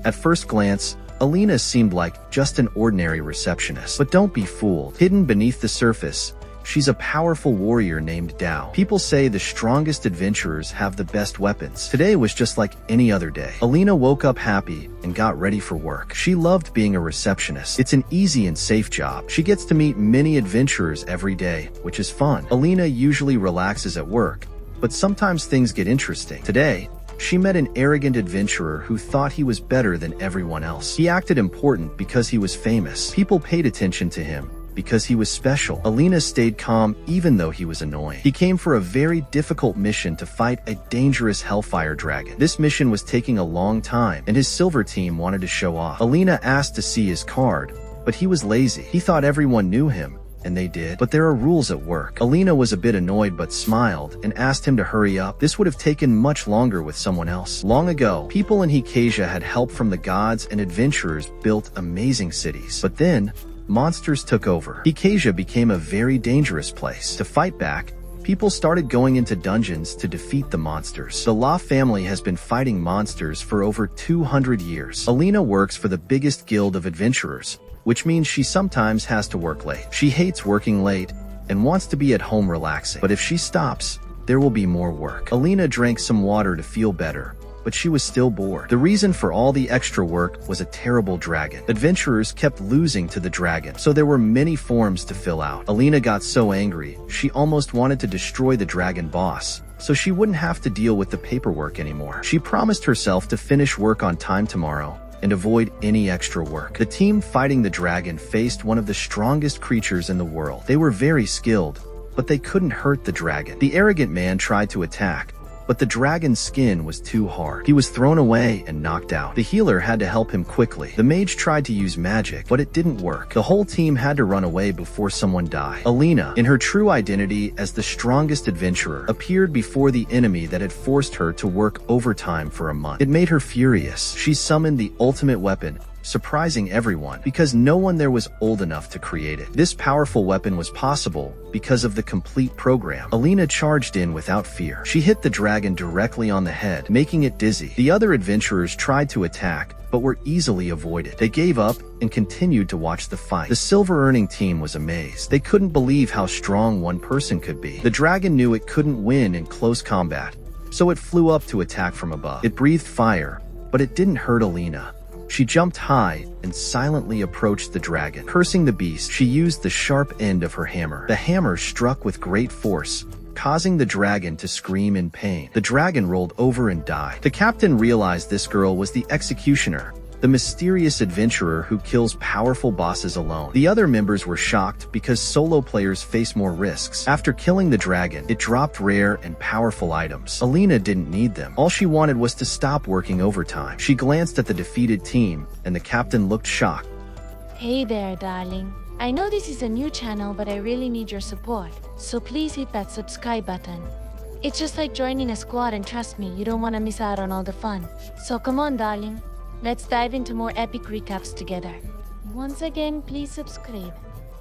At first glance, Alina seemed like just an ordinary receptionist. But don't be fooled. Hidden beneath the surface, she's a powerful warrior named Dao. People say the strongest adventurers have the best weapons. Today was just like any other day. Alina woke up happy and got ready for work. She loved being a receptionist. It's an easy and safe job. She gets to meet many adventurers every day, which is fun. Alina usually relaxes at work, but sometimes things get interesting. Today, she met an arrogant adventurer who thought he was better than everyone else. He acted important because he was famous. People paid attention to him because he was special. Alina stayed calm even though he was annoying. He came for a very difficult mission to fight a dangerous hellfire dragon. This mission was taking a long time, and his silver team wanted to show off. Alina asked to see his card, but he was lazy. He thought everyone knew him, and they did. But there are rules at work. Alina was a bit annoyed but smiled and asked him to hurry up. This would have taken much longer with someone else. Long ago, people in Hikasia had help from the gods, and adventurers built amazing cities. But then, monsters took over. Hikasia became a very dangerous place. To fight back, people started going into dungeons to defeat the monsters. The La family has been fighting monsters for over 200 years. Alina works for the biggest guild of adventurers, which means she sometimes has to work late. She hates working late and wants to be at home relaxing. But if she stops, there will be more work. Alina drank some water to feel better, but she was still bored. The reason for all the extra work was a terrible dragon. Adventurers kept losing to the dragon, so there were many forms to fill out. Alina got so angry, she almost wanted to destroy the dragon boss, so she wouldn't have to deal with the paperwork anymore. She promised herself to finish work on time tomorrow and avoid any extra work. The team fighting the dragon faced one of the strongest creatures in the world. They were very skilled, but they couldn't hurt the dragon. The arrogant man tried to attack, but the dragon's skin was too hard. He was thrown away and knocked out. The healer had to help him quickly. The mage tried to use magic, but it didn't work. The whole team had to run away before someone died. Alina, in her true identity as the strongest adventurer, appeared before the enemy that had forced her to work overtime for a month. It made her furious. She summoned the ultimate weapon, surprising everyone because no one there was old enough to create it. This powerful weapon was possible because of the complete program. Alina charged in without fear. She hit the dragon directly on the head, making it dizzy. The other adventurers tried to attack, but were easily avoided. They gave up and continued to watch the fight. The silver earning team was amazed. They couldn't believe how strong one person could be. The dragon knew it couldn't win in close combat, so it flew up to attack from above. It breathed fire, but it didn't hurt Alina. She jumped high and silently approached the dragon. Cursing the beast, she used the sharp end of her hammer. The hammer struck with great force, causing the dragon to scream in pain. The dragon rolled over and died. The captain realized this girl was the executioner, the mysterious adventurer who kills powerful bosses alone. The other members were shocked because solo players face more risks. After killing the dragon, it dropped rare and powerful items. Alina didn't need them. All she wanted was to stop working overtime. She glanced at the defeated team, and the captain looked shocked. Hey there, darling. I know this is a new channel, but I really need your support. So please hit that subscribe button. It's just like joining a squad, and trust me, you don't want to miss out on all the fun. So come on, darling. Let's dive into more epic recaps together. Once again, please subscribe.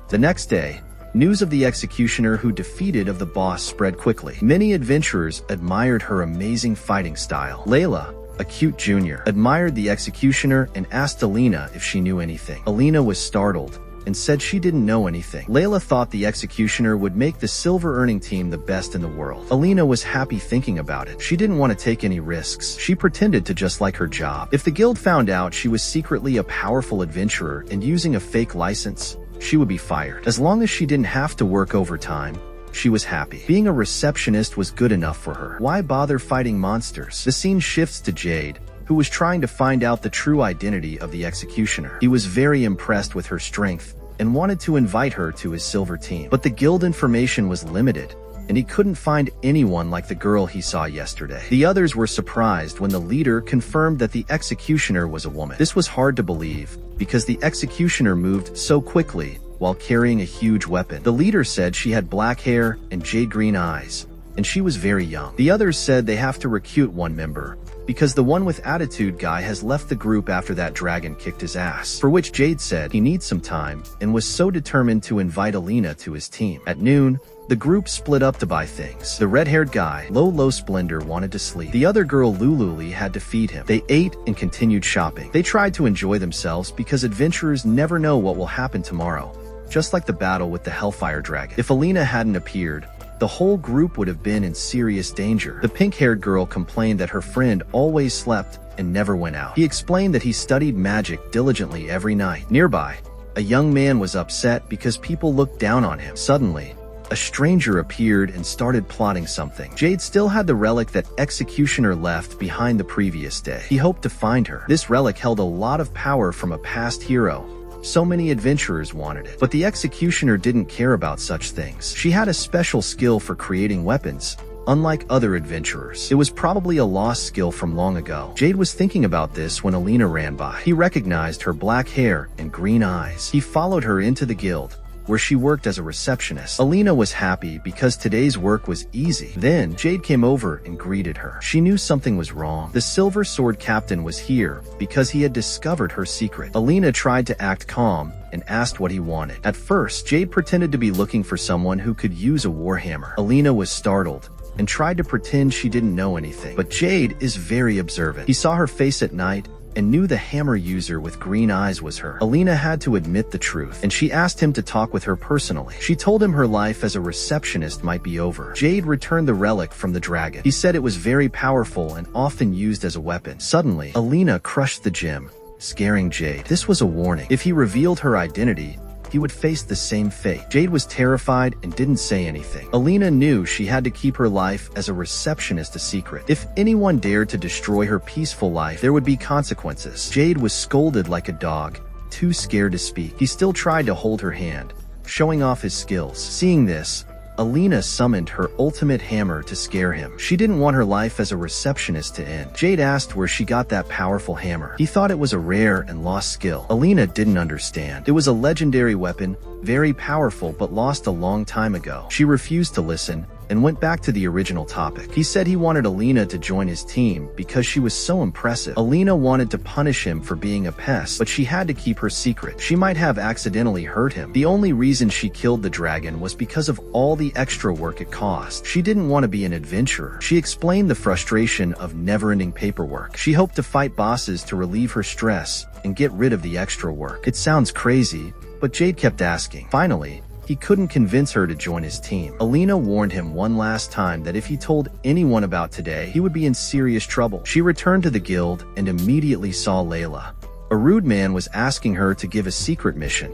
The next day, news of the executioner who defeated the boss spread quickly. Many adventurers admired her amazing fighting style. Layla, a cute junior, admired the executioner and asked Alina if she knew anything. Alina was startled and said she didn't know anything. Layla thought the executioner would make the silver earning team the best in the world. Alina was happy thinking about it. She didn't want to take any risks. She pretended to just like her job. If the guild found out she was secretly a powerful adventurer and using a fake license, she would be fired. As long as she didn't have to work overtime, she was happy. Being a receptionist was good enough for her. Why bother fighting monsters? The scene shifts to Jade, who was trying to find out the true identity of the executioner. He was very impressed with her strength and wanted to invite her to his silver team. But the guild information was limited, and he couldn't find anyone like the girl he saw yesterday. The others were surprised when the leader confirmed that the executioner was a woman. This was hard to believe, because the executioner moved so quickly while carrying a huge weapon. The leader said she had black hair and jade green eyes, and she was very young. The others said they have to recruit one member, because the one with attitude guy has left the group after that dragon kicked his ass. For which Jade said he needs some time and was so determined to invite Alina to his team. At noon, the group split up to buy things. The red-haired guy, Low Splendor, wanted to sleep. The other girl, Lululi, had to feed him. They ate and continued shopping. They tried to enjoy themselves because adventurers never know what will happen tomorrow, just like the battle with the Hellfire Dragon. If Alina hadn't appeared, the whole group would have been in serious danger. The pink-haired girl complained that her friend always slept and never went out. He explained that he studied magic diligently every night. Nearby, a young man was upset because people looked down on him. Suddenly, a stranger appeared and started plotting something. Jade still had the relic that Executioner left behind the previous day. He hoped to find her. This relic held a lot of power from a past hero. So many adventurers wanted it. But the Executioner didn't care about such things. She had a special skill for creating weapons, unlike other adventurers. It was probably a lost skill from long ago. Jade was thinking about this when Alina ran by. He recognized her black hair and green eyes. He followed her into the guild, where she worked as a receptionist. Alina was happy because today's work was easy. Then, Jade came over and greeted her. She knew something was wrong. The Silver Sword Captain was here because he had discovered her secret. Alina tried to act calm and asked what he wanted. At first, Jade pretended to be looking for someone who could use a warhammer. Alina was startled and tried to pretend she didn't know anything. But Jade is very observant. He saw her face at night and knew the hammer user with green eyes was her. Alina had to admit the truth, and she asked him to talk with her personally. She told him her life as a receptionist might be over. Jade returned the relic from the dragon. He said it was very powerful and often used as a weapon. Suddenly, Alina crushed the gem, scaring Jade. This was a warning. If he revealed her identity, he would face the same fate. Jade was terrified and didn't say anything. Alina knew she had to keep her life as a receptionist a secret. If anyone dared to destroy her peaceful life, there would be consequences. Jade was scolded like a dog, too scared to speak. He still tried to hold her hand, showing off his skills. Seeing this, Alina summoned her ultimate hammer to scare him. She didn't want her life as a receptionist to end. Jade asked where she got that powerful hammer. He thought it was a rare and lost skill. Alina didn't understand. It was a legendary weapon, very powerful but lost a long time ago. She refused to listen and went back to the original topic. He said he wanted Alina to join his team because she was so impressive. Alina wanted to punish him for being a pest, but she had to keep her secret. She might have accidentally hurt him. The only reason she killed the dragon was because of all the extra work it cost. She didn't want to be an adventurer. She explained the frustration of never-ending paperwork. She hoped to fight bosses to relieve her stress and get rid of the extra work. It sounds crazy, but Jade kept asking. Finally, he couldn't convince her to join his team. Alina warned him one last time that if he told anyone about today, he would be in serious trouble. She returned to the guild and immediately saw Layla. A rude man was asking her to give a secret mission.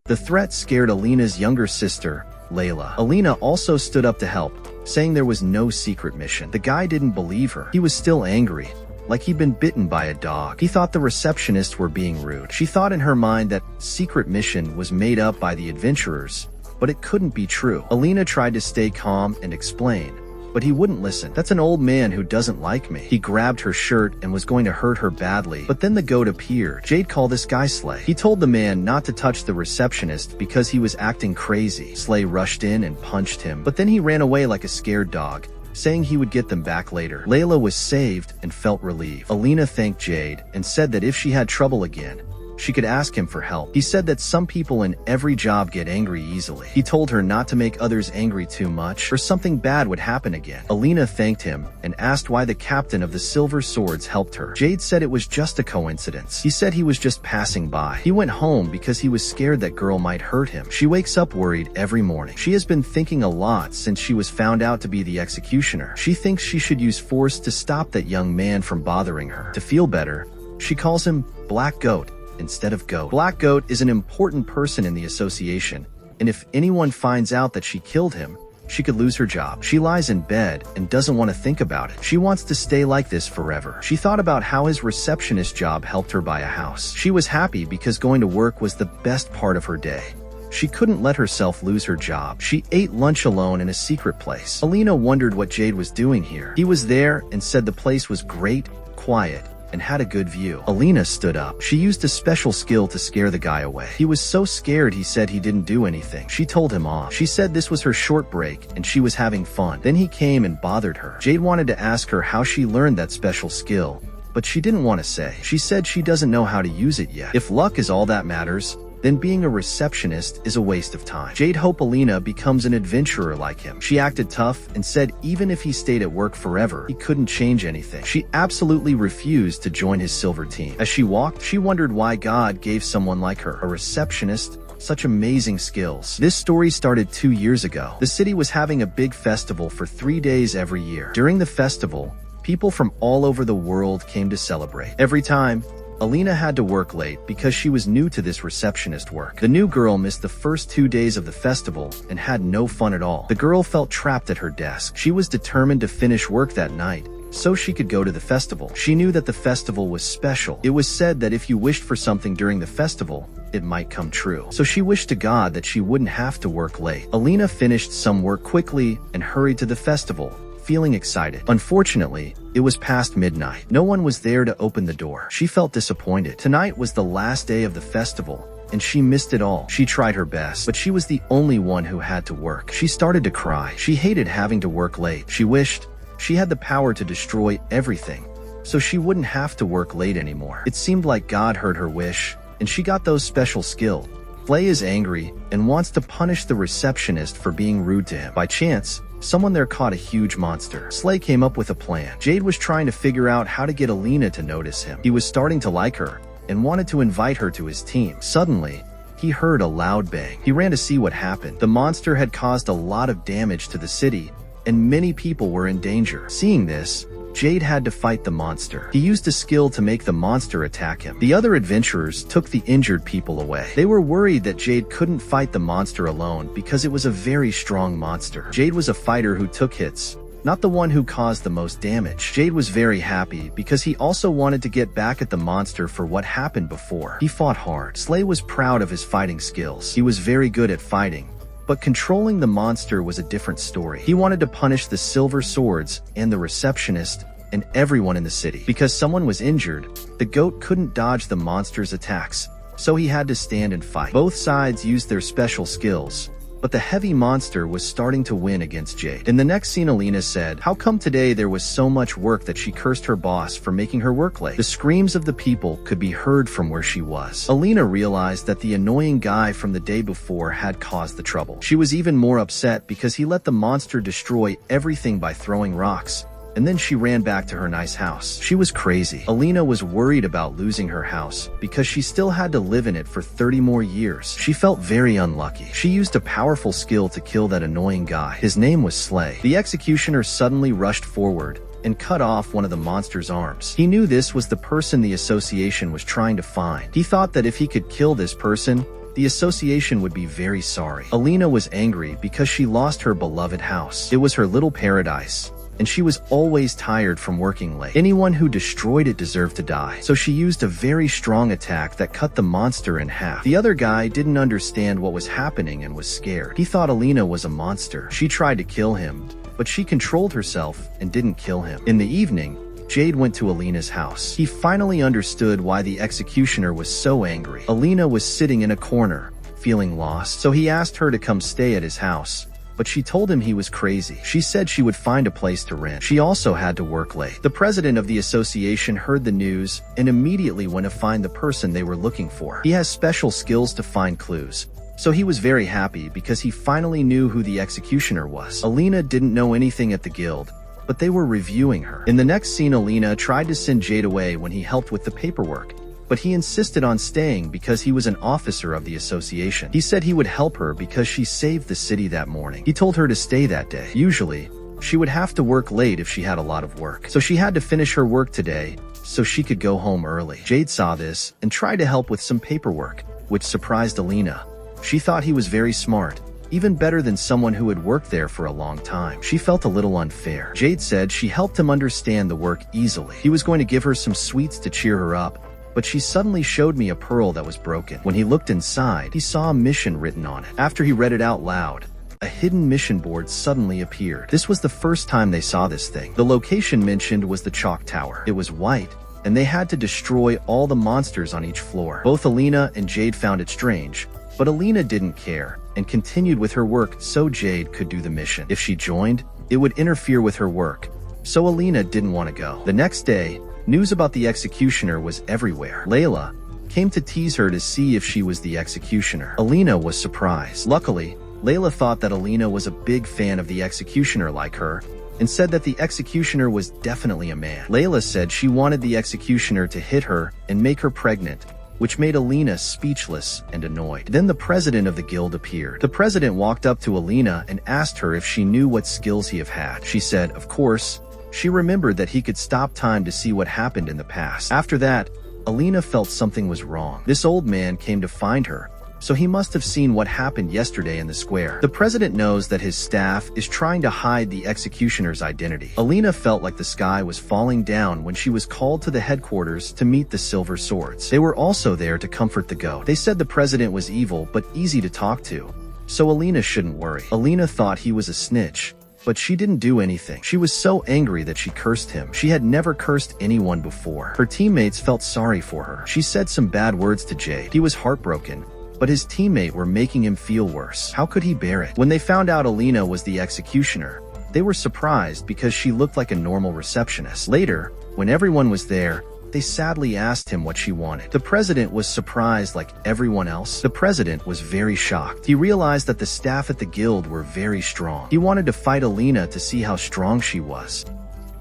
The threat scared Alina's younger sister, Layla. Alina also stood up to help, saying there was no secret mission. The guy didn't believe her. He was still angry, like he'd been bitten by a dog. He thought the receptionists were being rude. She thought in her mind that secret mission was made up by the adventurers, but it couldn't be true. Alina tried to stay calm and explain, but he wouldn't listen. That's an old man who doesn't like me. He grabbed her shirt and was going to hurt her badly, but then the goat appeared. Jade called this guy Slay. He told the man not to touch the receptionist because he was acting crazy. Slay rushed in and punched him, but then he ran away like a scared dog, saying he would get them back later. Layla was saved and felt relieved. Alina thanked Jade and said that if she had trouble again, she could ask him for help. He said that some people in every job get angry easily. He told her not to make others angry too much or something bad would happen again. Alina thanked him and asked why the captain of the Silver Swords helped her. Jade said it was just a coincidence. He said he was just passing by. He went home because he was scared that girl might hurt him. She wakes up worried every morning. She has been thinking a lot since she was found out to be the executioner. She thinks she should use force to stop that young man from bothering her. To feel better, she calls him Black Goat instead of Goat. Black Goat is an important person in the association, and if anyone finds out that she killed him, she could lose her job. She lies in bed and doesn't want to think about it. She wants to stay like this forever. She thought about how his receptionist job helped her buy a house. She was happy because going to work was the best part of her day. She couldn't let herself lose her job. She ate lunch alone in a secret place. Alina wondered what Jade was doing here. He was there and said the place was great, quiet, and had a good view. Alina stood up. She used a special skill to scare the guy away. He was so scared he said he didn't do anything. She told him off. She said this was her short break and she was having fun. Then he came and bothered her. Jade wanted to ask her how she learned that special skill, but she didn't want to say. She said she doesn't know how to use it yet. If luck is all that matters, then being a receptionist is a waste of time. Jade hoped Alina becomes an adventurer like him. She acted tough and said even if he stayed at work forever, he couldn't change anything. She absolutely refused to join his silver team. As she walked, she wondered why God gave someone like her, a receptionist, such amazing skills. This story started 2 years ago. The city was having a big festival for 3 days every year. During the festival, people from all over the world came to celebrate. Every time, Alina had to work late because she was new to this receptionist work. The new girl missed the first 2 days of the festival and had no fun at all. The girl felt trapped at her desk. She was determined to finish work that night so she could go to the festival. She knew that the festival was special. It was said that if you wished for something during the festival, it might come true. So she wished to God that she wouldn't have to work late. Alina finished some work quickly and hurried to the festival, feeling excited. Unfortunately, it was past midnight. No one was there to open the door. She felt disappointed. Tonight was the last day of the festival, and she missed it all. She tried her best, but she was the only one who had to work. She started to cry. She hated having to work late. She wished she had the power to destroy everything, so she wouldn't have to work late anymore. It seemed like God heard her wish, and she got those special skills. Flay is angry and wants to punish the receptionist for being rude to him. By chance, someone there caught a huge monster. Slay came up with a plan. Jade was trying to figure out how to get Alina to notice him. He was starting to like her and wanted to invite her to his team. Suddenly, he heard a loud bang. He ran to see what happened. The monster had caused a lot of damage to the city, and many people were in danger. Seeing this, Jade had to fight the monster. He used a skill to make the monster attack him. The other adventurers took the injured people away. They were worried that Jade couldn't fight the monster alone because it was a very strong monster. Jade was a fighter who took hits, not the one who caused the most damage. Jade was very happy because he also wanted to get back at the monster for what happened before. He fought hard. Slay was proud of his fighting skills. He was very good at fighting, but controlling the monster was a different story. He wanted to punish the silver swords and the receptionist and everyone in the city. Because someone was injured, the goat couldn't dodge the monster's attacks, so he had to stand and fight. Both sides used their special skills, but the heavy monster was starting to win against Jade. In the next scene, Alina said, "How come today there was so much work that she cursed her boss for making her work late?" The screams of the people could be heard from where she was. Alina realized that the annoying guy from the day before had caused the trouble. She was even more upset because he let the monster destroy everything by throwing rocks, and then she ran back to her nice house. She was crazy. Alina was worried about losing her house because she still had to live in it for 30 more years. She felt very unlucky. She used a powerful skill to kill that annoying guy. His name was Slay. The executioner suddenly rushed forward and cut off one of the monster's arms. He knew this was the person the association was trying to find. He thought that if he could kill this person, the association would be very sorry. Alina was angry because she lost her beloved house. It was her little paradise, and she was always tired from working late. Anyone who destroyed it deserved to die. So she used a very strong attack that cut the monster in half. The other guy didn't understand what was happening and was scared. He thought Alina was a monster. She tried to kill him, but she controlled herself and didn't kill him. In the evening, Jade went to Alina's house. He finally understood why the executioner was so angry. Alina was sitting in a corner, feeling lost, so he asked her to come stay at his house, but she told him he was crazy. She said she would find a place to rent. She also had to work late. The president of the association heard the news and immediately went to find the person they were looking for. He has special skills to find clues, so he was very happy because he finally knew who the executioner was. Alina didn't know anything at the guild, but they were reviewing her. In the next scene, Alina tried to send Jade away when he helped with the paperwork, but he insisted on staying because he was an officer of the association. He said he would help her because she saved the city that morning. He told her to stay that day. Usually, she would have to work late if she had a lot of work, so she had to finish her work today so she could go home early. Jade saw this and tried to help with some paperwork, which surprised Alina. She thought he was very smart, even better than someone who had worked there for a long time. She felt a little unfair. Jade said she helped him understand the work easily. He was going to give her some sweets to cheer her up, but she suddenly showed me a pearl that was broken. When he looked inside, he saw a mission written on it. After he read it out loud, a hidden mission board suddenly appeared. This was the first time they saw this thing. The location mentioned was the chalk tower. It was white, and they had to destroy all the monsters on each floor. Both Alina and Jade found it strange, but Alina didn't care and continued with her work so Jade could do the mission. If she joined, it would interfere with her work, so Alina didn't want to go. The next day, news about the executioner was everywhere. Layla came to tease her to see if she was the executioner. Alina was surprised. Luckily, Layla thought that Alina was a big fan of the executioner like her, and said that the executioner was definitely a man. Layla said she wanted the executioner to hit her and make her pregnant, which made Alina speechless and annoyed. Then the president of the guild appeared. The president walked up to Alina and asked her if she knew what skills he had. She said, of course. She remembered that he could stop time to see what happened in the past. After that, Alina felt something was wrong. This old man came to find her, so he must have seen what happened yesterday in the square. The president knows that his staff is trying to hide the executioner's identity. Alina felt like the sky was falling down when she was called to the headquarters to meet the Silver Swords. They were also there to comfort the goat. They said the president was evil but easy to talk to, so Alina shouldn't worry. Alina thought he was a snitch, but she didn't do anything. She was so angry that she cursed him. She had never cursed anyone before. Her teammates felt sorry for her. She said some bad words to Jade. He was heartbroken, but his teammate were making him feel worse. How could he bear it? When they found out Alina was the executioner, they were surprised because she looked like a normal receptionist. Later, when everyone was there, they sadly asked him what she wanted. The president was surprised like everyone else. The president was very shocked. He realized that the staff at the guild were very strong. He wanted to fight Alina to see how strong she was.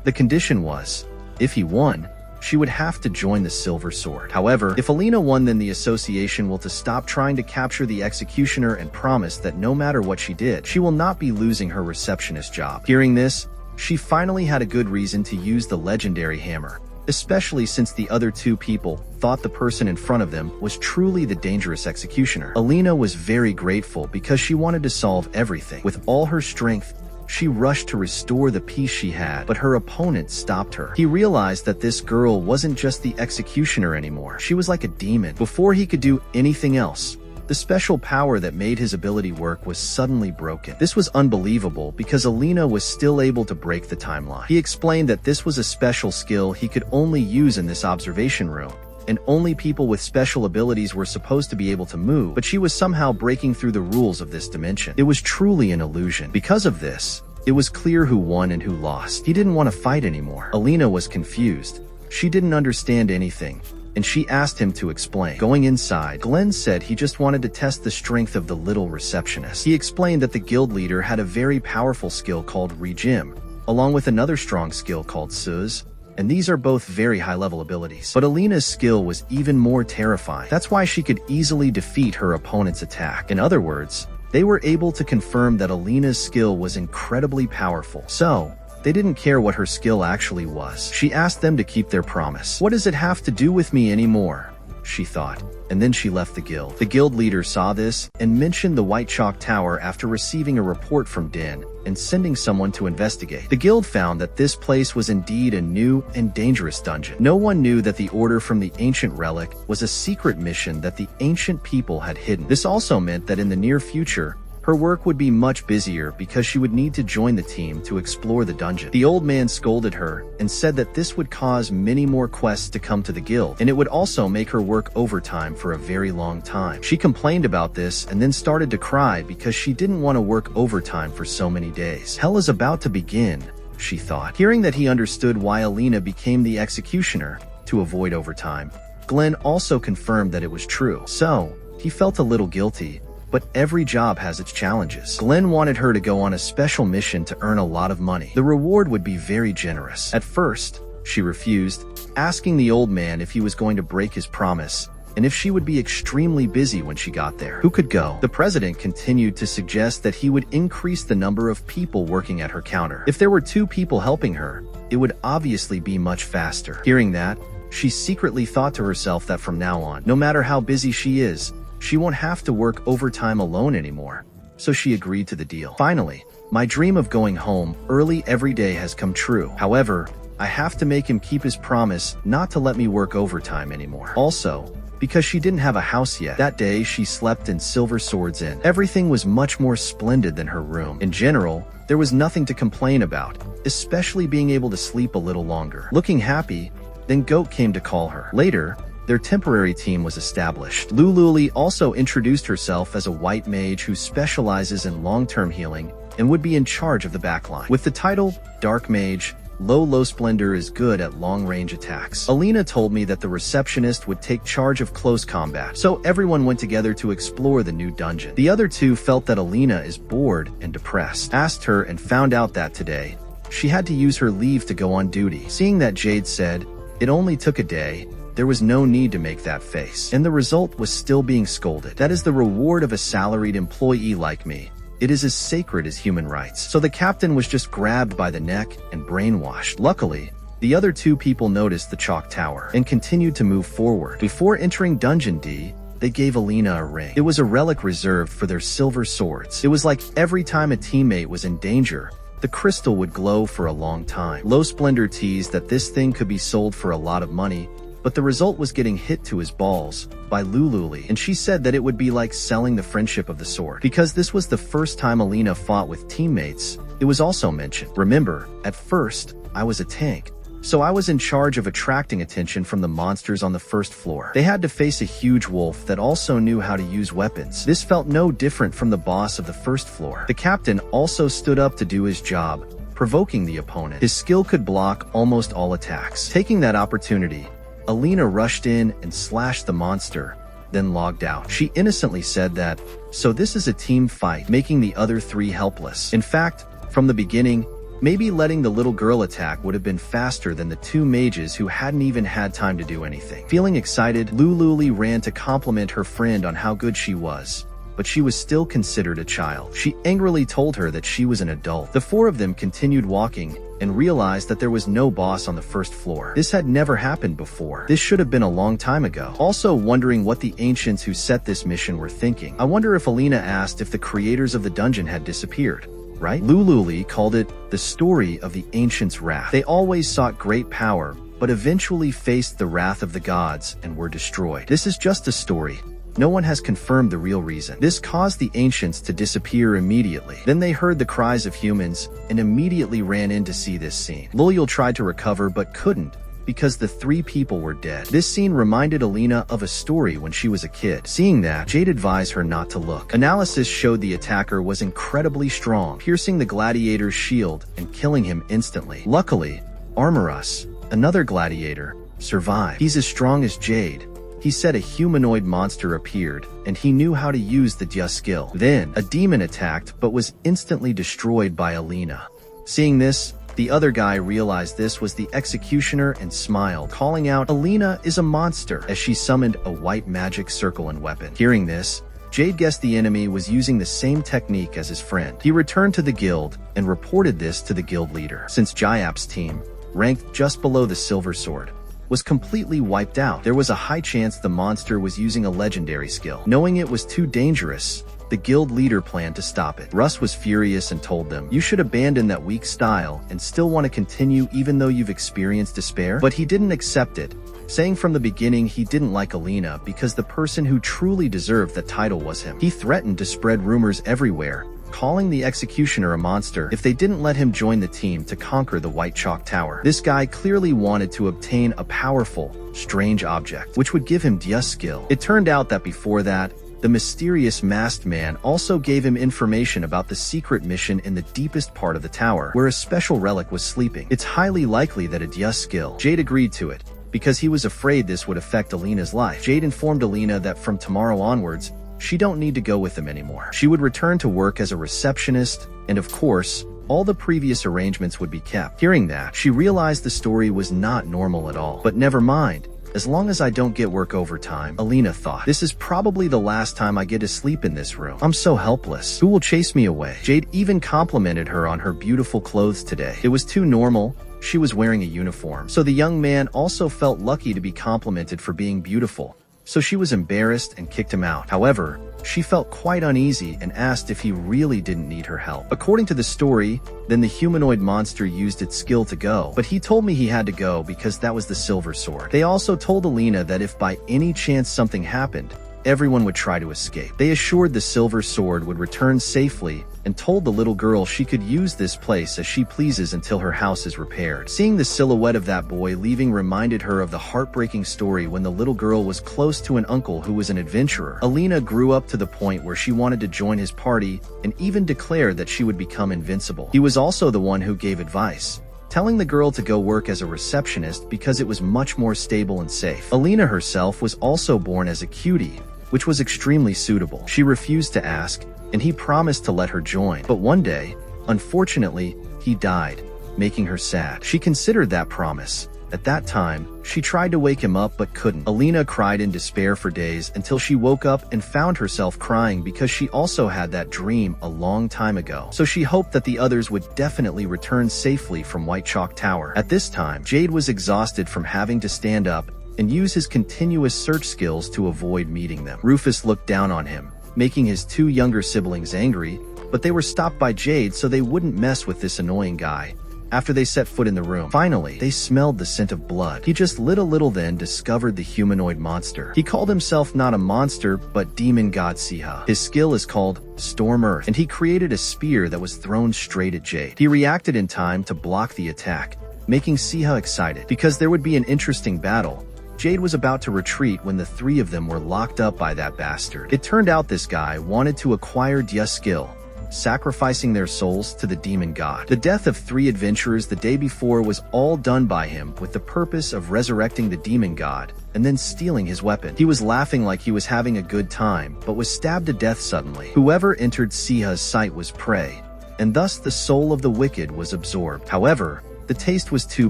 The condition was, if he won, she would have to join the Silver Sword. However, if Alina won, then the association will to stop trying to capture the executioner and promise that no matter what she did, she will not be losing her receptionist job. Hearing this, she finally had a good reason to use the legendary hammer, especially since the other two people thought the person in front of them was truly the dangerous executioner. Alina was very grateful because she wanted to solve everything. With all her strength, she rushed to restore the peace she had, but her opponent stopped her. He realized that this girl wasn't just the executioner anymore. She was like a demon. Before he could do anything else, the special power that made his ability work was suddenly broken. This was unbelievable because Alina was still able to break the timeline. He explained that this was a special skill he could only use in this observation room, and only people with special abilities were supposed to be able to move, but she was somehow breaking through the rules of this dimension. It was truly an illusion. Because of this, it was clear who won and who lost. He didn't want to fight anymore. Alina was confused. She didn't understand anything, and she asked him to explain. Going inside, Glenn said he just wanted to test the strength of the little receptionist. He explained that the guild leader had a very powerful skill called Regim, along with another strong skill called Suz, and these are both very high-level abilities. But Alina's skill was even more terrifying. That's why she could easily defeat her opponent's attack. In other words, they were able to confirm that Alina's skill was incredibly powerful. So, they didn't care what her skill actually was. She asked them to keep their promise. What does it have to do with me anymore? She thought, and then she left the guild. The guild leader saw this and mentioned the White Chalk Tower after receiving a report from Den and sending someone to investigate. The guild found that this place was indeed a new and dangerous dungeon. No one knew that the order from the ancient relic was a secret mission that the ancient people had hidden. This also meant that in the near future, her work would be much busier because she would need to join the team to explore the dungeon. The old man scolded her and said that this would cause many more quests to come to the guild, and it would also make her work overtime for a very long time. She complained about this and then started to cry because she didn't want to work overtime for so many days. Hell is about to begin, she thought. Hearing that he understood why Alina became the executioner to avoid overtime, Glenn also confirmed that it was true. So, he felt a little guilty. But every job has its challenges. Glenn wanted her to go on a special mission to earn a lot of money. The reward would be very generous. At first, she refused, asking the old man if he was going to break his promise, and if she would be extremely busy when she got there. Who could go? The president continued to suggest that he would increase the number of people working at her counter. If there were 2 people helping her, it would obviously be much faster. Hearing that, she secretly thought to herself that from now on, no matter how busy she is, she won't have to work overtime alone anymore. So she agreed to the deal. Finally, my dream of going home early every day has come true. However, I have to make him keep his promise not to let me work overtime anymore. Also, because she didn't have a house yet, that day she slept in Silver Swords Inn. Everything was much more splendid than her room. In general, there was nothing to complain about, especially being able to sleep a little longer. Looking happy, Then Goat came to call her. Later, their temporary team was established. Lululi also introduced herself as a white mage who specializes in long-term healing and would be in charge of the backline. With the title Dark Mage, Low Splendor is good at long-range attacks. Alina told me that the receptionist would take charge of close combat, so everyone went together to explore the new dungeon. The other two felt that Alina is bored and depressed, asked her, and found out that today, she had to use her leave to go on duty. Seeing that Jade said, it only took a day, there was no need to make that face, and the result was still being scolded. That is the reward of a salaried employee like me. It is as sacred as human rights. So the captain was just grabbed by the neck and brainwashed. Luckily, the other two people noticed the chalk tower and continued to move forward. Before entering Dungeon D, they gave Alina a ring. It was a relic reserved for their silver swords. It was like every time a teammate was in danger, the crystal would glow for a long time. Low Splendor teased that this thing could be sold for a lot of money, but the result was getting hit to his balls by Lululi, and she said that it would be like selling the friendship of the sword. Because this was the first time Alina fought with teammates, it was also mentioned. Remember, at first, I was a tank, so I was in charge of attracting attention from the monsters on the first floor. They had to face a huge wolf that also knew how to use weapons. This felt no different from the boss of the first floor. The captain also stood up to do his job, provoking the opponent. His skill could block almost all attacks. Taking that opportunity, Alina rushed in and slashed the monster, then logged out. She innocently said that, so this is a team fight, making the other three helpless. In fact, from the beginning, maybe letting the little girl attack would have been faster than the two mages who hadn't even had time to do anything. Feeling excited, Lululi ran to compliment her friend on how good she was, but she was still considered a child. She angrily told her that she was an adult. The four of them continued walking and realized that there was no boss on the first floor. This had never happened before. This should have been a long time ago. Also wondering what the ancients who set this mission were thinking. I wonder if Alina asked if the creators of the dungeon had disappeared, right? Lululi called it the story of the ancients' wrath. They always sought great power, but eventually faced the wrath of the gods and were destroyed. This is just a story. No one has confirmed the real reason. This caused the ancients to disappear immediately. Then they heard the cries of humans and immediately ran in to see this scene. Loyal tried to recover but couldn't because the three people were dead. This scene reminded Alina of a story when she was a kid. Seeing that, Jade advised her not to look. Analysis showed the attacker was incredibly strong, piercing the gladiator's shield and killing him instantly. Luckily, Armorus, another gladiator, survived. He's as strong as Jade. He said a humanoid monster appeared, and he knew how to use the Dya skill. Then, a demon attacked but was instantly destroyed by Alina. Seeing this, the other guy realized this was the executioner and smiled, calling out, "Alina is a monster," as she summoned a white magic circle and weapon. Hearing this, Jade guessed the enemy was using the same technique as his friend. He returned to the guild and reported this to the guild leader. Since Jayap's team, ranked just below the silver sword, was completely wiped out, there was a high chance the monster was using a legendary skill. Knowing it was too dangerous, the guild leader planned to stop it. Russ was furious and told them, "You should abandon that weak style and still want to continue even though you've experienced despair." But he didn't accept it, saying from the beginning he didn't like Alina because the person who truly deserved that title was him. He threatened to spread rumors everywhere, calling the executioner a monster if they didn't let him join the team to conquer the White Chalk Tower. This guy clearly wanted to obtain a powerful, strange object, which would give him Dya skill. It turned out that before that, the mysterious masked man also gave him information about the secret mission in the deepest part of the tower, where a special relic was sleeping. It's highly likely that a Dya skill. Jade agreed to it, because he was afraid this would affect Alina's life. Jade informed Alina that from tomorrow onwards, she don't need to go with them anymore. She would return to work as a receptionist, and of course, all the previous arrangements would be kept. Hearing that, she realized the story was not normal at all. But never mind. As long as I don't get work overtime, Alina thought. This is probably the last time I get to sleep in this room. I'm so helpless. Who will chase me away? Jade even complimented her on her beautiful clothes today. It was too normal. She was wearing a uniform. So the young man also felt lucky to be complimented for being beautiful. So she was embarrassed and kicked him out. However, she felt quite uneasy and asked if he really didn't need her help. According to the story, then the humanoid monster used its skill to go, but he told me he had to go because that was the silver sword. They also told Alina that if by any chance something happened, everyone would try to escape. They assured the silver sword would return safely and told the little girl she could use this place as she pleases until her house is repaired. Seeing the silhouette of that boy leaving reminded her of the heartbreaking story when the little girl was close to an uncle who was an adventurer. Alina grew up to the point where she wanted to join his party and even declared that she would become invincible. He was also the one who gave advice, telling the girl to go work as a receptionist because it was much more stable and safe. Alina herself was also born as a cutie, which was extremely suitable. She refused to ask, and he promised to let her join. But one day, unfortunately, he died, making her sad. She considered that promise. At that time, she tried to wake him up but couldn't. Alina cried in despair for days until she woke up and found herself crying because she also had that dream a long time ago. So she hoped that the others would definitely return safely from White Chalk Tower. At this time, Jade was exhausted from having to stand up and use his continuous search skills to avoid meeting them. Rufus looked down on him, making his two younger siblings angry, but they were stopped by Jade so they wouldn't mess with this annoying guy. After they set foot in the room, finally, they smelled the scent of blood. He just lit a little then discovered the humanoid monster. He called himself not a monster, but demon god Siha. His skill is called Storm Earth, and he created a spear that was thrown straight at Jade. He reacted in time to block the attack, making Siha excited. Because there would be an interesting battle, Jade was about to retreat when the three of them were locked up by that bastard. It turned out this guy wanted to acquire Dia's skill, sacrificing their souls to the demon god. The death of 3 adventurers the day before was all done by him with the purpose of resurrecting the demon god and then stealing his weapon. He was laughing like he was having a good time, but was stabbed to death suddenly. Whoever entered Siha's sight was prey, and thus the soul of the wicked was absorbed. However, the taste was too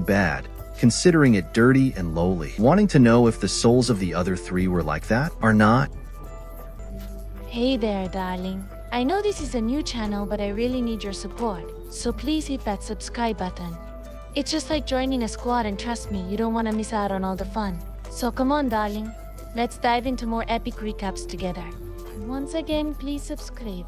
bad, considering it dirty and lowly. Wanting to know if the souls of the other 3 were like that or not? Hey there, darling. I know this is a new channel, but I really need your support. So please hit that subscribe button. It's just like joining a squad, and trust me, you don't want to miss out on all the fun. So come on, darling. Let's dive into more epic recaps together. Once again, please subscribe.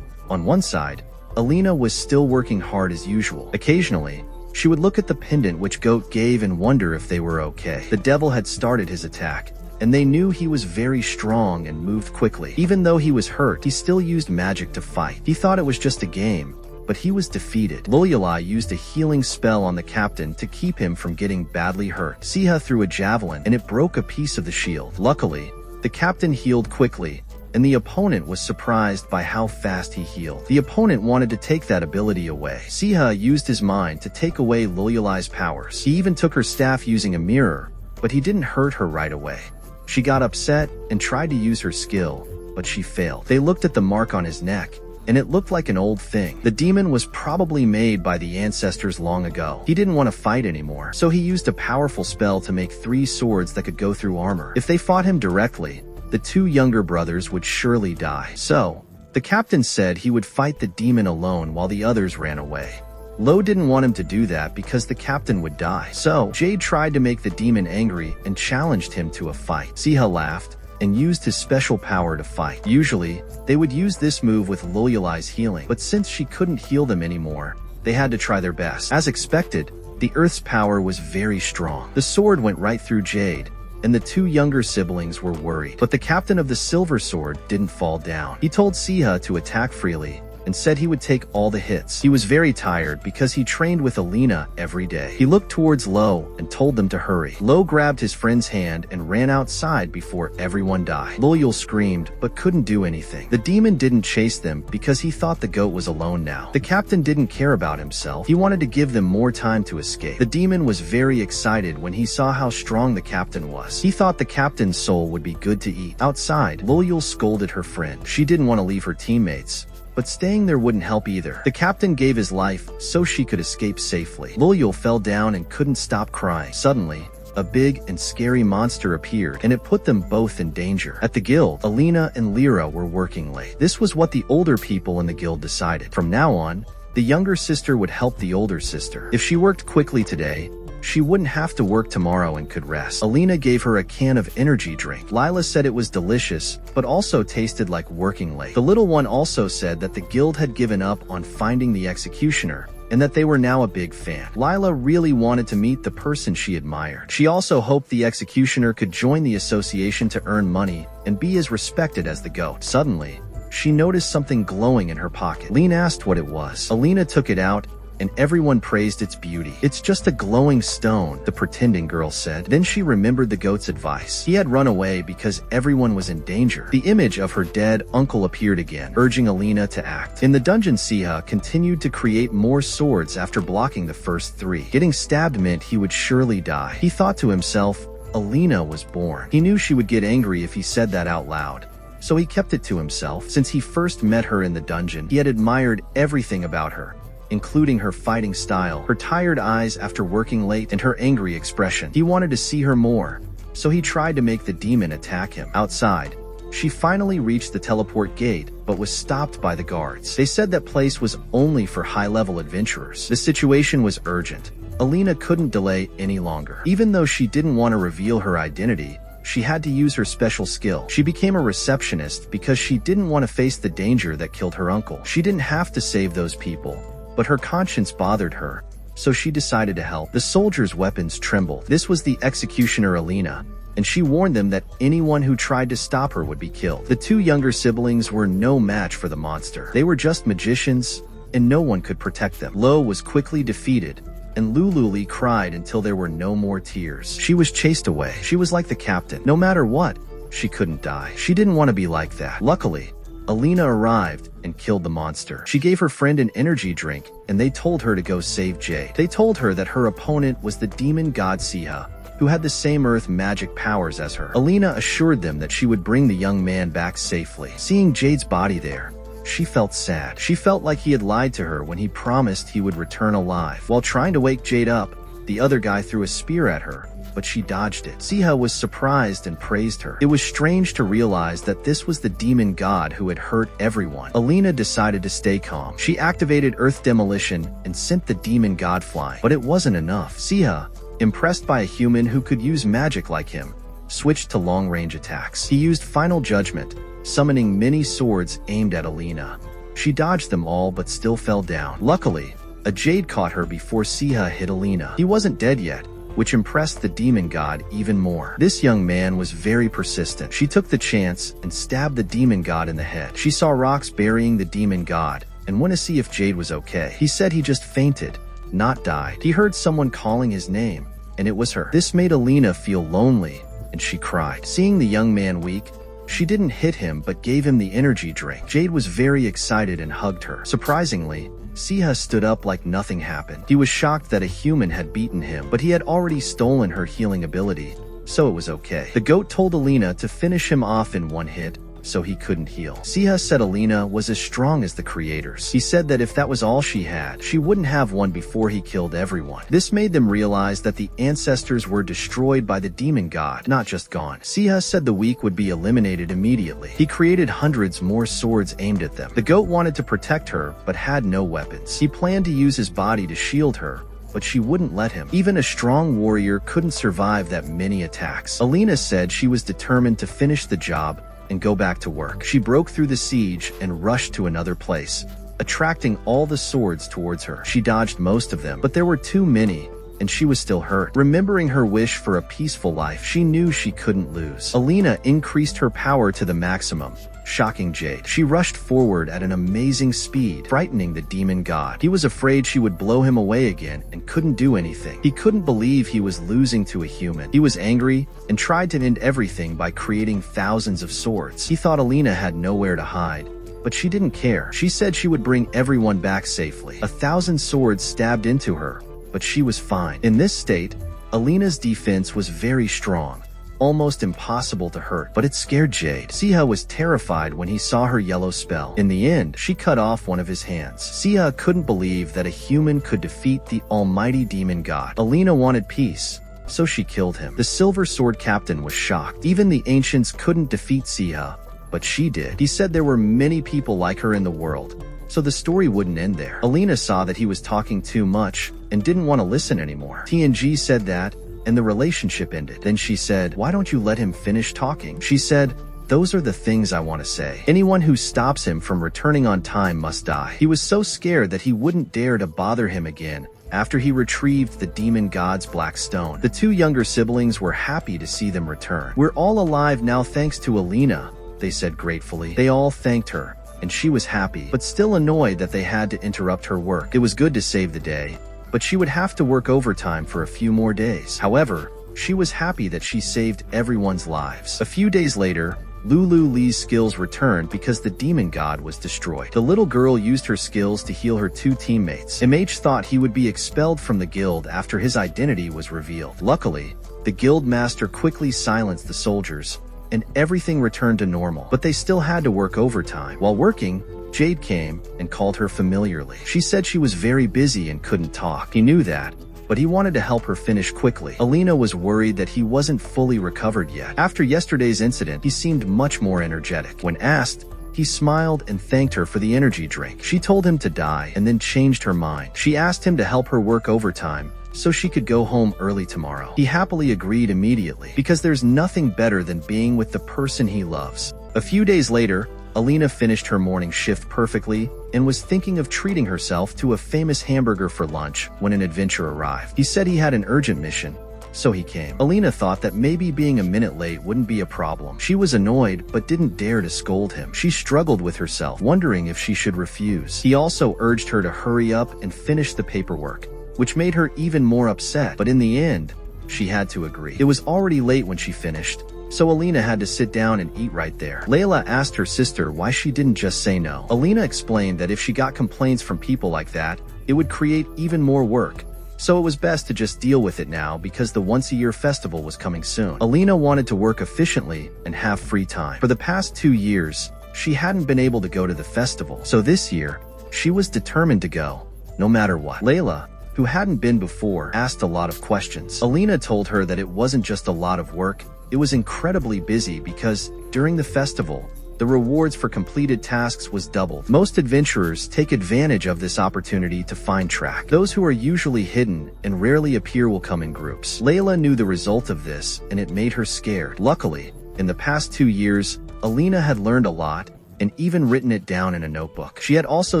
On one side, Alina was still working hard as usual. Occasionally, she would look at the pendant which Goat gave and wonder if they were okay. The devil had started his attack, and they knew he was very strong and moved quickly. Even though he was hurt, he still used magic to fight. He thought it was just a game, but he was defeated. Loyalai used a healing spell on the captain to keep him from getting badly hurt. Siha threw a javelin, and it broke a piece of the shield. Luckily, the captain healed quickly, and the opponent was surprised by how fast he healed. The opponent wanted to take that ability away. Siha used his mind to take away Loyalai's powers. He even took her staff using a mirror, but he didn't hurt her right away. She got upset and tried to use her skill, but she failed. They looked at the mark on his neck, and it looked like an old thing. The demon was probably made by the ancestors long ago. He didn't want to fight anymore, so he used a powerful spell to make 3 swords that could go through armor. If they fought him directly, the 2 younger brothers would surely die. So, the captain said he would fight the demon alone while the others ran away. Lo didn't want him to do that because the captain would die. So, Jade tried to make the demon angry and challenged him to a fight. Siha laughed and used his special power to fight. Usually, they would use this move with Loyalai's healing, but since she couldn't heal them anymore, they had to try their best. As expected, the Earth's power was very strong. The sword went right through Jade, and the 2 younger siblings were worried. But the captain of the Silver Sword didn't fall down. He told Siha to attack freely and said he would take all the hits. He was very tired because he trained with Alina every day. He looked towards Lo and told them to hurry. Lo grabbed his friend's hand and ran outside before everyone died. Loyal screamed but couldn't do anything. The demon didn't chase them because he thought the goat was alone now. The captain didn't care about himself. He wanted to give them more time to escape. The demon was very excited when he saw how strong the captain was. He thought the captain's soul would be good to eat. Outside, Loyal scolded her friend. She didn't want to leave her teammates, but staying there wouldn't help either. The captain gave his life so she could escape safely. Loyal fell down and couldn't stop crying. Suddenly, a big and scary monster appeared, and it put them both in danger. At the guild, Alina and Lyra were working late. This was what the older people in the guild decided. From now on, the younger sister would help the older sister. If she worked quickly today, she wouldn't have to work tomorrow and could rest. Alina gave her a can of energy drink. Lila said it was delicious, but also tasted like working late. The little one also said that the guild had given up on finding the executioner, and that they were now a big fan. Lila really wanted to meet the person she admired. She also hoped the executioner could join the association to earn money and be as respected as the goat. Suddenly, she noticed something glowing in her pocket. Lean asked what it was. Alina took it out, and everyone praised its beauty. "It's just a glowing stone," the pretending girl said. Then she remembered the goat's advice. He had run away because everyone was in danger. The image of her dead uncle appeared again, urging Alina to act. In the dungeon, Siha continued to create more swords after blocking the first 3. Getting stabbed meant he would surely die. He thought to himself, Alina was born. He knew she would get angry if he said that out loud, so he kept it to himself. Since he first met her in the dungeon, he had admired everything about her, including her fighting style, her tired eyes after working late, and her angry expression. He wanted to see her more, so he tried to make the demon attack him. Outside, she finally reached the teleport gate, but was stopped by the guards. They said that place was only for high-level adventurers. The situation was urgent. Alina couldn't delay any longer. Even though she didn't want to reveal her identity, she had to use her special skill. She became a receptionist because she didn't want to face the danger that killed her uncle. She didn't have to save those people, but her conscience bothered her, so she decided to help. The soldiers' weapons trembled. This was the executioner Alina, and she warned them that anyone who tried to stop her would be killed. The 2 younger siblings were no match for the monster. They were just magicians, and no one could protect them. Lo was quickly defeated, and Lululi cried until there were no more tears. She was chased away. She was like the captain. No matter what, she couldn't die. She didn't want to be like that. Luckily, Alina arrived and killed the monster. She gave her friend an energy drink, and they told her to go save Jade. They told her that her opponent was the demon god Siha, who had the same earth magic powers as her. Alina assured them that she would bring the young man back safely. Seeing Jade's body there, she felt sad. She felt like he had lied to her when he promised he would return alive. While trying to wake Jade up, the other guy threw a spear at her, but she dodged it. Siha was surprised and praised her. It was strange to realize that this was the demon god who had hurt everyone. Alina decided to stay calm. She activated Earth Demolition and sent the demon god flying. But it wasn't enough. Siha, impressed by a human who could use magic like him, switched to long-range attacks. He used Final Judgment, summoning many swords aimed at Alina. She dodged them all but still fell down. Luckily, a jade caught her before Siha hit Alina. He wasn't dead yet, which impressed the demon god even more. This young man was very persistent. She took the chance and stabbed the demon god in the head. She saw rocks burying the demon god and went to see if Jade was okay. He said he just fainted, not died. He heard someone calling his name, and it was her. This made Alina feel lonely, and she cried. Seeing the young man weak, she didn't hit him but gave him the energy drink. Jade was very excited and hugged her. Surprisingly, Siha stood up like nothing happened. He was shocked that a human had beaten him, but he had already stolen her healing ability, so it was okay. The goat told Alina to finish him off in one hit, so he couldn't heal. Siha said Alina was as strong as the creators. He said that if that was all she had, she wouldn't have one before he killed everyone. This made them realize that the ancestors were destroyed by the demon god, not just gone. Siha said the weak would be eliminated immediately. He created hundreds more swords aimed at them. The goat wanted to protect her, but had no weapons. He planned to use his body to shield her, but she wouldn't let him. Even a strong warrior couldn't survive that many attacks. Alina said she was determined to finish the job and go back to work. She broke through the siege and rushed to another place, attracting all the swords towards her. She dodged most of them, but there were too many, and she was still hurt. Remembering her wish for a peaceful life, she knew she couldn't lose. Alina increased her power to the maximum, shocking Jade. She rushed forward at an amazing speed, frightening the demon god. He was afraid she would blow him away again and couldn't do anything. He couldn't believe he was losing to a human. He was angry and tried to end everything by creating thousands of swords. He thought Alina had nowhere to hide, but she didn't care. She said she would bring everyone back safely. 1,000 swords stabbed into her, but she was fine. In this state, Alina's defense was very strong, almost impossible to hurt, but it scared Jade. Siha was terrified when he saw her yellow spell. In the end, she cut off one of his hands. Siha couldn't believe that a human could defeat the almighty demon god. Alina wanted peace, so she killed him. The Silver Sword captain was shocked. Even the ancients couldn't defeat Siha, but she did. He said there were many people like her in the world, so the story wouldn't end there. Alina saw that he was talking too much and didn't want to listen anymore. TNG said that, and the relationship ended. Then she said, "Why don't you let him finish talking?" She said, Those are the things I want to say. Anyone who stops him from returning on time must die. He was so scared that he wouldn't dare to bother him again after he retrieved the demon god's black stone. The two younger siblings were happy to see them return. "We're all alive now thanks to Alina," they said gratefully. They all thanked her, and she was happy, but still annoyed that they had to interrupt her work. It was good to save the day, but she would have to work overtime for a few more days. However, she was happy that she saved everyone's lives. A few days later, Lulu Lee's skills returned because the demon god was destroyed. The little girl used her skills to heal her two teammates. MH thought he would be expelled from the guild after his identity was revealed. Luckily, the guild master quickly silenced the soldiers, and everything returned to normal, but they still had to work overtime. While working, Jade came and called her familiarly. She said she was very busy and couldn't talk. He knew that, but he wanted to help her finish quickly. Alina was worried that he wasn't fully recovered yet. After yesterday's incident, he seemed much more energetic. When asked, he smiled and thanked her for the energy drink. She told him to die and then changed her mind. She asked him to help her work overtime so she could go home early tomorrow. He happily agreed immediately because there's nothing better than being with the person he loves. A few days later, Alina finished her morning shift perfectly and was thinking of treating herself to a famous hamburger for lunch when an adventurer arrived. He said he had an urgent mission, so he came. Alina thought that maybe being a minute late wouldn't be a problem. She was annoyed but didn't dare to scold him. She struggled with herself, wondering if she should refuse. He also urged her to hurry up and finish the paperwork, which made her even more upset. But in the end, she had to agree. It was already late when she finished, so Alina had to sit down and eat right there. Layla asked her sister why she didn't just say no. Alina explained that if she got complaints from people like that, it would create even more work, so it was best to just deal with it now because the once-a-year festival was coming soon. Alina wanted to work efficiently and have free time. For the past 2 years, she hadn't been able to go to the festival, so this year, she was determined to go, no matter what. Layla, who hadn't been before, asked a lot of questions. Alina told her that it wasn't just a lot of work, it was incredibly busy because, during the festival, the rewards for completed tasks was doubled. Most adventurers take advantage of this opportunity to find track. Those who are usually hidden and rarely appear will come in groups. Layla knew the result of this, and it made her scared. Luckily, in the past 2 years, Alina had learned a lot and even written it down in a notebook. She had also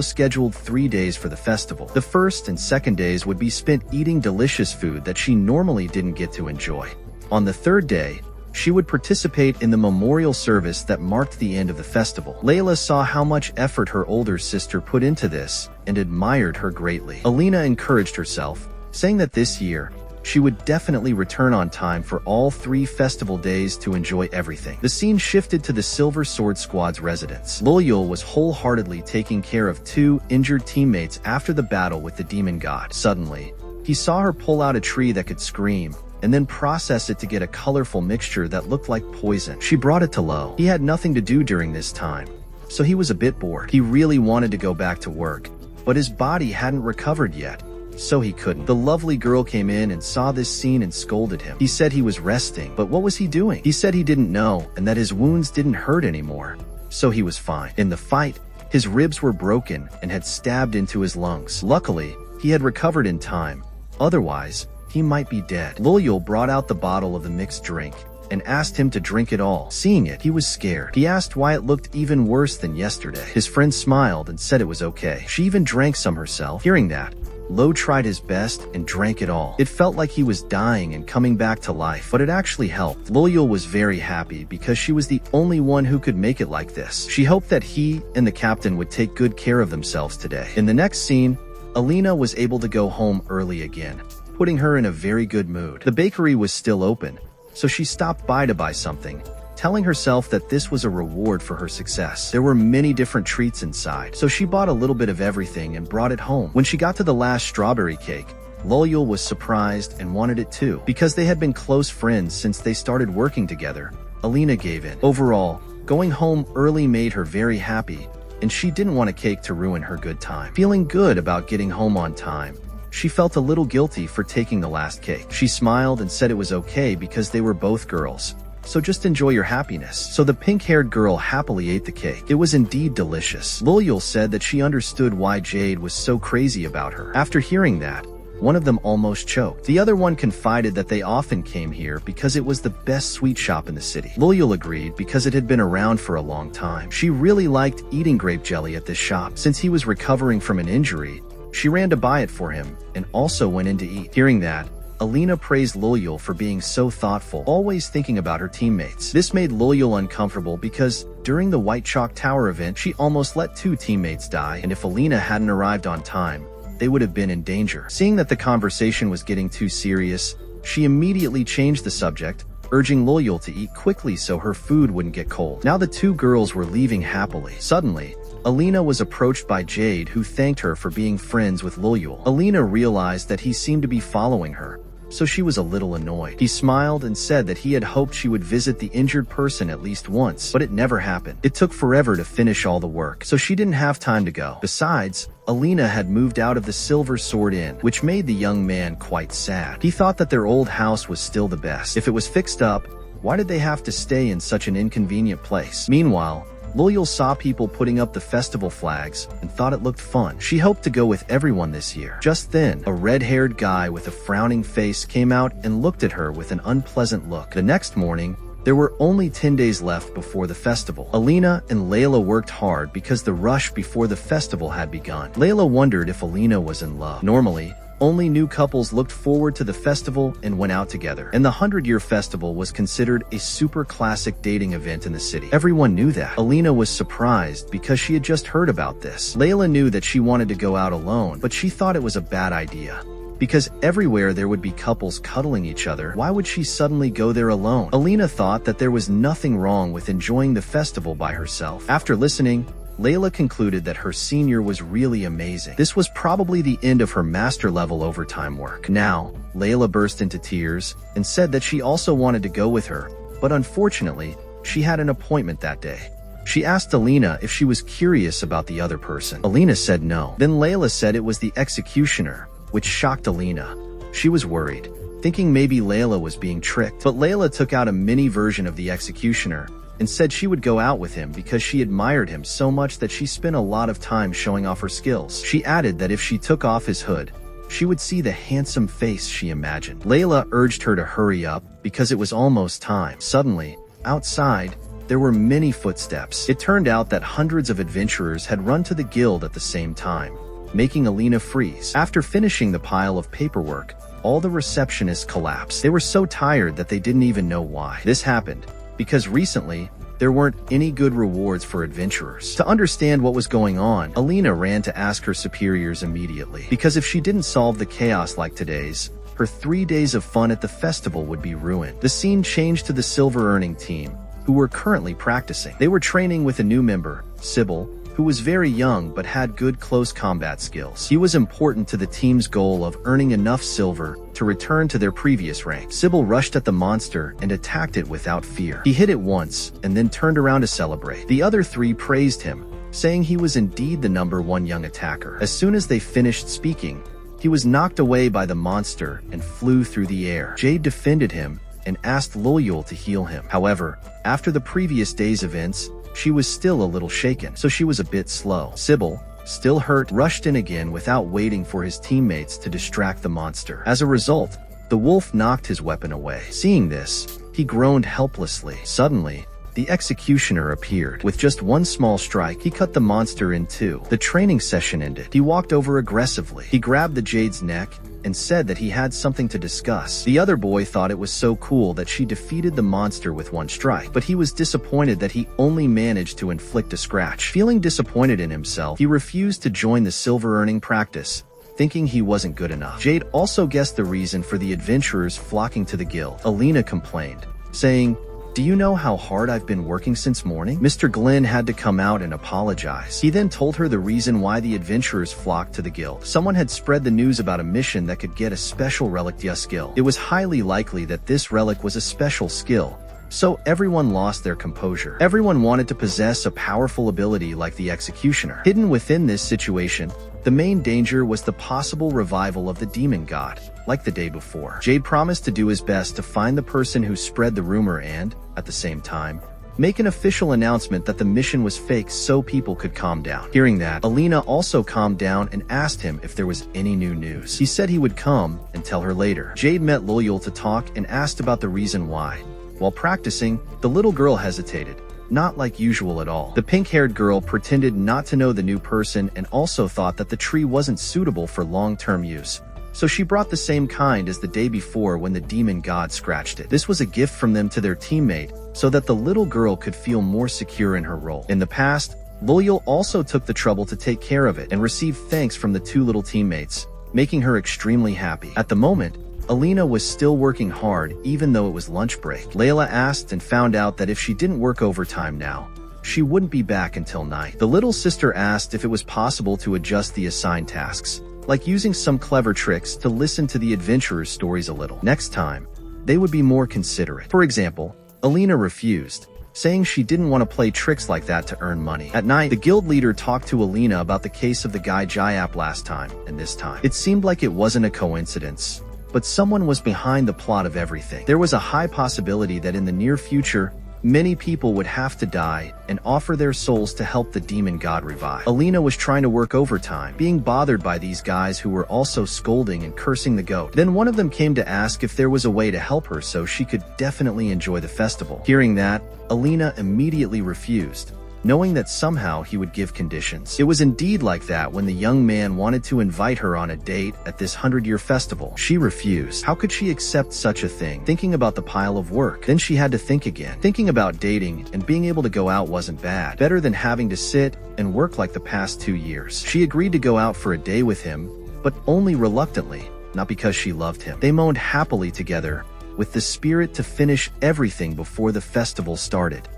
scheduled 3 days for the festival. The first and second days would be spent eating delicious food that she normally didn't get to enjoy. On the third day, she would participate in the memorial service that marked the end of the festival. Layla saw how much effort her older sister put into this and admired her greatly. Alina encouraged herself, saying that this year, she would definitely return on time for all 3 festival days to enjoy everything. The scene shifted to the Silver Sword Squad's residence. Loyal was wholeheartedly taking care of 2 injured teammates after the battle with the demon god. Suddenly, he saw her pull out a tree that could scream, and then process it to get a colorful mixture that looked like poison. She brought it to Lo. He had nothing to do during this time, so he was a bit bored. He really wanted to go back to work, but his body hadn't recovered yet, so he couldn't. The lovely girl came in and saw this scene and scolded him. He said he was resting, but what was he doing? He said he didn't know and that his wounds didn't hurt anymore, so he was fine. In the fight, his ribs were broken and had stabbed into his lungs. Luckily, he had recovered in time. Otherwise, he might be dead. Loyal brought out the bottle of the mixed drink and asked him to drink it all. Seeing it, he was scared. He asked why it looked even worse than yesterday. His friend smiled and said it was okay. She even drank some herself. Hearing that, Lo tried his best and drank it all. It felt like he was dying and coming back to life, but it actually helped. Loyal was very happy because she was the only one who could make it like this. She hoped that he and the captain would take good care of themselves today. In the next scene, Alina was able to go home early again, putting her in a very good mood. The bakery was still open, so she stopped by to buy something, telling herself that this was a reward for her success. There were many different treats inside, so she bought a little bit of everything and brought it home. When she got to the last strawberry cake, Loyal was surprised and wanted it too. Because they had been close friends since they started working together, Alina gave in. Overall, going home early made her very happy, and she didn't want a cake to ruin her good time. Feeling good about getting home on time, she felt a little guilty for taking the last cake. She smiled and said it was okay because they were both girls, so just enjoy your happiness. So the pink-haired girl happily ate the cake. It was indeed delicious. Loyal said that she understood why Jade was so crazy about her. After hearing that, One of them almost choked. The other one confided that they often came here because it was the best sweet shop in the city. Loyal agreed because it had been around for a long time. She really liked eating grape jelly at this shop. Since he was recovering from an injury, she ran to buy it for him and also went in to eat. Hearing that, Alina praised Loyal for being so thoughtful, always thinking about her teammates. This made Loyal uncomfortable because during the White Chalk Tower event, she almost let 2 teammates die, and if Alina hadn't arrived on time, they would have been in danger. Seeing that the conversation was getting too serious, she immediately changed the subject, urging Loyal to eat quickly so her food wouldn't get cold. Now the 2 girls were leaving happily. Suddenly, Alina was approached by Jade, who thanked her for being friends with Loyal. Alina realized that he seemed to be following her, so she was a little annoyed. He smiled and said that he had hoped she would visit the injured person at least once, but it never happened. It took forever to finish all the work, so she didn't have time to go. Besides, Alina had moved out of the Silver Sword Inn, which made the young man quite sad. He thought that their old house was still the best. If it was fixed up, why did they have to stay in such an inconvenient place? Meanwhile, Loyal saw people putting up the festival flags and thought it looked fun. She hoped to go with everyone this year. Just then, a red-haired guy with a frowning face came out and looked at her with an unpleasant look. The next morning, there were only 10 days left before the festival. Alina and Layla worked hard because the rush before the festival had begun. Layla wondered if Alina was in love. Normally, only new couples looked forward to the festival and went out together. And the 100-Year Festival was considered a super classic dating event in the city. Everyone knew that. Alina was surprised because she had just heard about this. Layla knew that she wanted to go out alone, but she thought it was a bad idea. Because everywhere there would be couples cuddling each other, why would she suddenly go there alone? Alina thought that there was nothing wrong with enjoying the festival by herself. After listening, Layla concluded that her senior was really amazing. This was probably the end of her master-level overtime work. Now, Layla burst into tears and said that she also wanted to go with her, but unfortunately, she had an appointment that day. She asked Alina if she was curious about the other person. Alina said no. Then Layla said it was the executioner, which shocked Alina. She was worried, thinking maybe Layla was being tricked, but Layla took out a mini version of the executioner and said she would go out with him because she admired him so much that she spent a lot of time showing off her skills. She added that if she took off his hood, she would see the handsome face she imagined. Layla urged her to hurry up because it was almost time. Suddenly, outside, there were many footsteps. It turned out that hundreds of adventurers had run to the guild at the same time, making Alina freeze. After finishing the pile of paperwork, all the receptionists collapsed. They were so tired that they didn't even know why. This happened because recently, there weren't any good rewards for adventurers. To understand what was going on, Alina ran to ask her superiors immediately, because if she didn't solve the chaos like today's, her 3 days of fun at the festival would be ruined. The scene changed to the silver earning team, who were currently practicing. They were training with a new member, Sybil, who was very young but had good close combat skills. He was important to the team's goal of earning enough silver to return to their previous rank. Sybil rushed at the monster and attacked it without fear. He hit it once and then turned around to celebrate. The other 3 praised him, saying he was indeed the #1 young attacker. As soon as they finished speaking, he was knocked away by the monster and flew through the air. Jade defended him and asked Loyal to heal him. However, after the previous day's events, she was still a little shaken, so she was a bit slow. Sybil, still hurt, rushed in again without waiting for his teammates to distract the monster. As a result, the wolf knocked his weapon away. Seeing this, he groaned helplessly. Suddenly, the executioner appeared. With just one small strike, he cut the monster in 2. The training session ended. He walked over aggressively. He grabbed the Jade's neck and said that he had something to discuss. The other boy thought it was so cool that she defeated the monster with 1 strike, but he was disappointed that he only managed to inflict a scratch. Feeling disappointed in himself, he refused to join the silver earning practice, thinking he wasn't good enough. Jade also guessed the reason for the adventurers flocking to the guild. Alina complained, saying, "Do you know how hard I've been working since morning?" Mr. Glenn had to come out and apologize. He then told her the reason why the adventurers flocked to the guild. Someone had spread the news about a mission that could get a special relic skill. It was highly likely that this relic was a special skill, so everyone lost their composure. Everyone wanted to possess a powerful ability like the executioner. Hidden within this situation, the main danger was the possible revival of the demon god, like the day before. Jade promised to do his best to find the person who spread the rumor and, at the same time, make an official announcement that the mission was fake so people could calm down. Hearing that, Alina also calmed down and asked him if there was any new news. He said he would come and tell her later. Jade met Loyal to talk and asked about the reason why. While practicing, the little girl hesitated. Not like usual at all. The pink-haired girl pretended not to know the new person and also thought that the tree wasn't suitable for long-term use. So she brought the same kind as the day before when the demon god scratched it. This was a gift from them to their teammate so that the little girl could feel more secure in her role. In the past, Loyal also took the trouble to take care of it and received thanks from the two little teammates, making her extremely happy. At the moment, Alina was still working hard even though it was lunch break. Layla asked and found out that if she didn't work overtime now, she wouldn't be back until night. The little sister asked if it was possible to adjust the assigned tasks, like using some clever tricks to listen to the adventurers' stories a little. Next time, they would be more considerate. For example, Alina refused, saying she didn't want to play tricks like that to earn money. At night, the guild leader talked to Alina about the case of the guy Jayap last time, and this time. It seemed like it wasn't a coincidence, but someone was behind the plot of everything. There was a high possibility that in the near future, many people would have to die and offer their souls to help the demon god revive. Alina was trying to work overtime, being bothered by these guys who were also scolding and cursing the goat. Then one of them came to ask if there was a way to help her so she could definitely enjoy the festival. Hearing that, Alina immediately refused, knowing that somehow he would give conditions. It was indeed like that when the young man wanted to invite her on a date at this 100-year festival. She refused. How could she accept such a thing? Thinking about the pile of work. Then she had to think again. Thinking about dating and being able to go out wasn't bad. Better than having to sit and work like the past 2 years. She agreed to go out for a day with him, but only reluctantly, not because she loved him. They moaned happily together, with the spirit to finish everything before the festival started.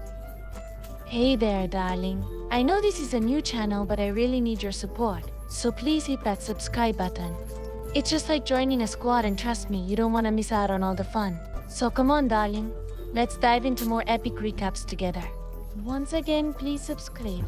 Hey there, darling. I know this is a new channel, but I really need your support. So please hit that subscribe button. It's just like joining a squad, and trust me, you don't want to miss out on all the fun. So come on, darling. Let's dive into more epic recaps together. Once again, please subscribe.